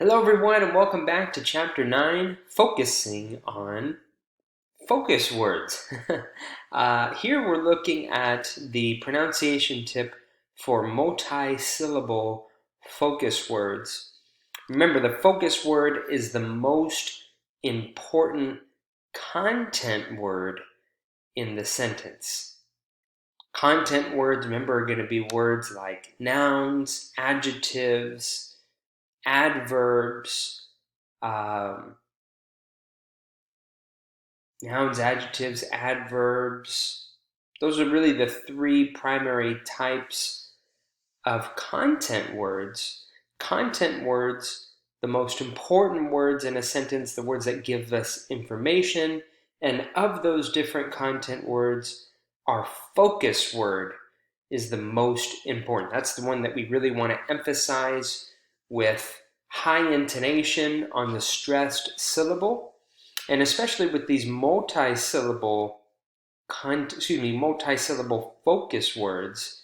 Hello, everyone, and welcome back to Chapter 9, focusing on focus words. Here we're looking at the pronunciation tip for multi-syllable focus words. Remember, the focus word is the most important content word in the sentence. Content words, remember, are going to be words like nouns, adjectives, adverbs, um, nouns, adjectives, adverbs. Those are really the three primary types of content words. Content words, the most important words in a sentence, the words that give us information, and of those different content words, our focus word is the most important. That's the one that we really want to emphasize with high intonation on the stressed syllable, and especially with these multisyllable focus words.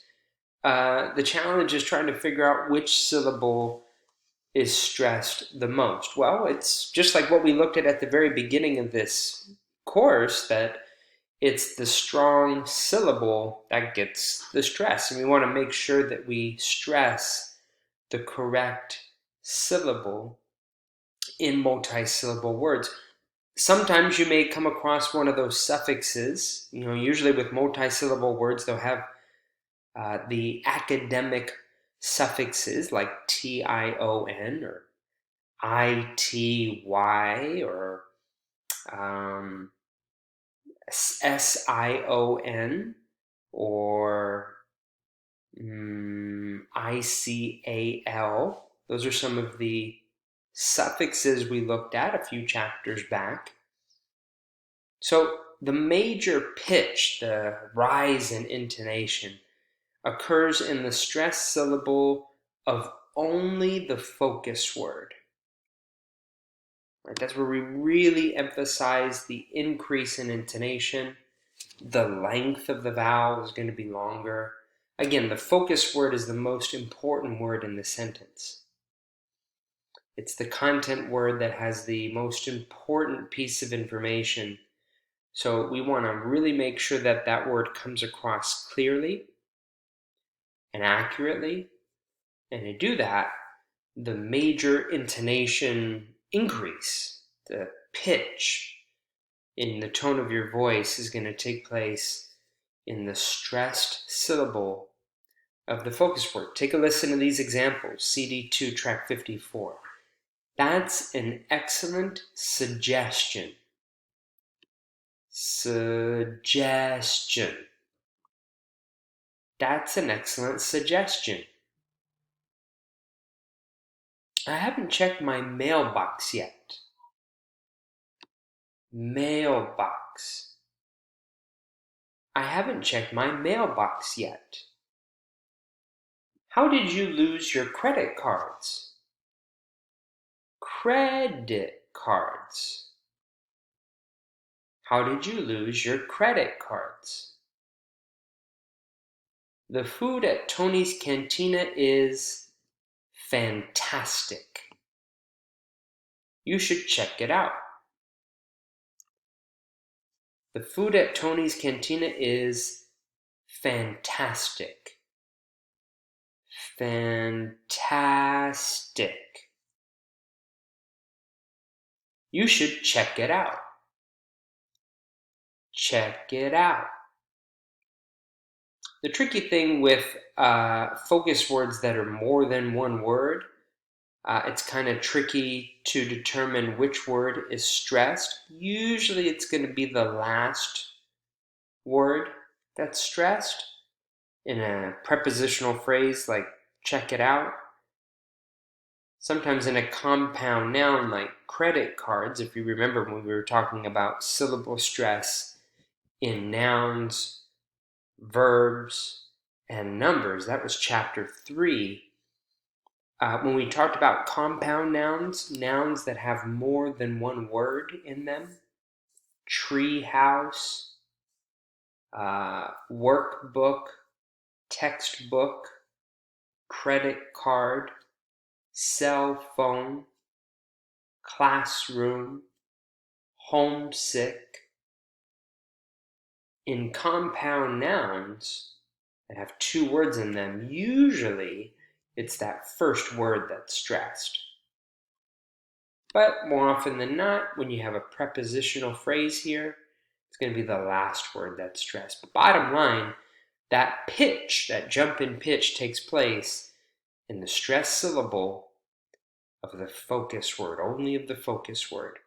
The challenge is trying to figure out which syllable is stressed the most. Well, it's just like what we looked at the very beginning of this course, that it's the strong syllable that gets the stress, and we want to make sure that we stress the correct syllable in multisyllable words. Sometimes you may come across one of those suffixes. Usually with multisyllable words, they'll have the academic suffixes like tion or ity or sion or ical. Those are some of the suffixes we looked at a few chapters back. So the major pitch, the rise in intonation, occurs in the stressed syllable of only the focus word. Right? That's where we really emphasize the increase in intonation. The length of the vowel is going to be longer. Again, the focus word is the most important word in the sentence. It's the content word that has the most important piece of information. So we want to really make sure that that word comes across clearly and accurately. And to do that, the major intonation increase, the pitch in the tone of your voice, is going to take place in the stressed syllable of the focus word. Take a listen to these examples. CD2, track 54. That's an excellent suggestion. Suggestion. That's an excellent suggestion. I haven't checked my mailbox yet. Mailbox. I haven't checked my mailbox yet. How did you lose your credit cards? Credit cards. How did you lose your credit cards? The food at Tony's Cantina is fantastic. You should check it out. The food at Tony's Cantina is fantastic. Fantastic. You should check it out. Check it out. The tricky thing with focus words that are more than one word, it's kind of tricky to determine which word is stressed. Usually it's going to be the last word that's stressed in a prepositional phrase like check it out. Sometimes in a compound noun like credit cards, if you remember when we were talking about syllable stress in nouns, verbs, and numbers, that was chapter 3. When we talked about compound nouns, nouns that have more than one word in them, tree house, workbook, textbook, credit card, cell phone, classroom, homesick. In compound nouns that have two words in them, usually it's that first word that's stressed. But more often than not, when you have a prepositional phrase here, it's going to be the last word that's stressed. But bottom line, that pitch, that jump in pitch takes place in the stressed syllable of the focus word, only of the focus word.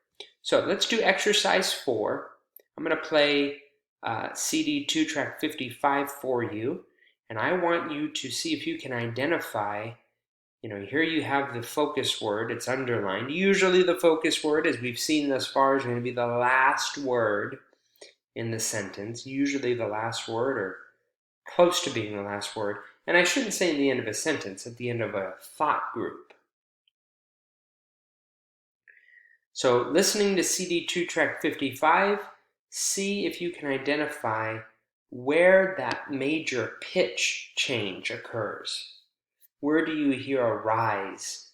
So let's do exercise 4. I'm going to play CD 2 track 55 for you, and I want you to see if you can identify, here you have the focus word, it's underlined. Usually the focus word, as we've seen thus far, is going to be the last word in the sentence, usually the last word or close to being the last word. And I shouldn't say in the end of a sentence, at the end of a thought group. So listening to CD 2 track 55, see if you can identify where that major pitch change occurs. Where do you hear a rise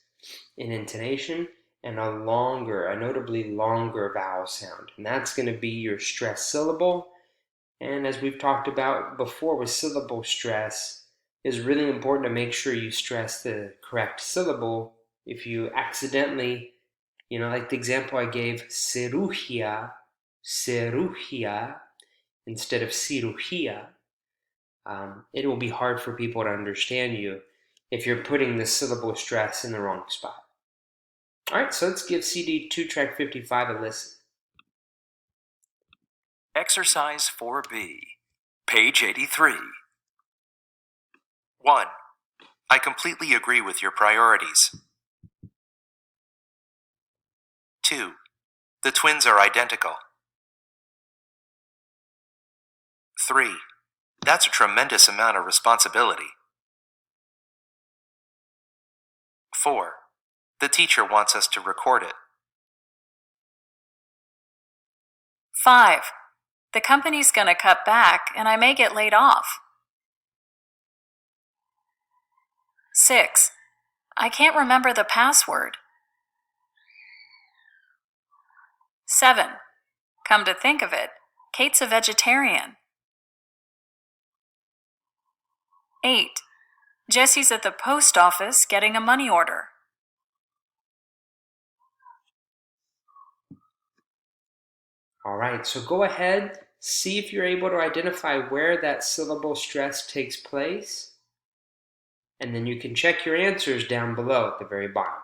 in intonation and a notably longer vowel sound? And that's going to be your stressed syllable. And as we've talked about before with syllable stress, it's really important to make sure you stress the correct syllable. If you accidentally, like the example I gave, cirugía, instead of cirugía, it will be hard for people to understand you if you're putting the syllable stress in the wrong spot. All right, so let's give CD 2 track 55 a listen. Exercise 4B, page 83. 1. I completely agree with your priorities. 2. The twins are identical. 3. That's a tremendous amount of responsibility. 4. The teacher wants us to record it. 5. The company's gonna cut back and I may get laid off. 6. I can't remember the password. 7. Come to think of it, Kate's a vegetarian. 8. Jesse's at the post office getting a money order. All right, so go ahead, see if you're able to identify where that syllable stress takes place, and then you can check your answers down below at the very bottom.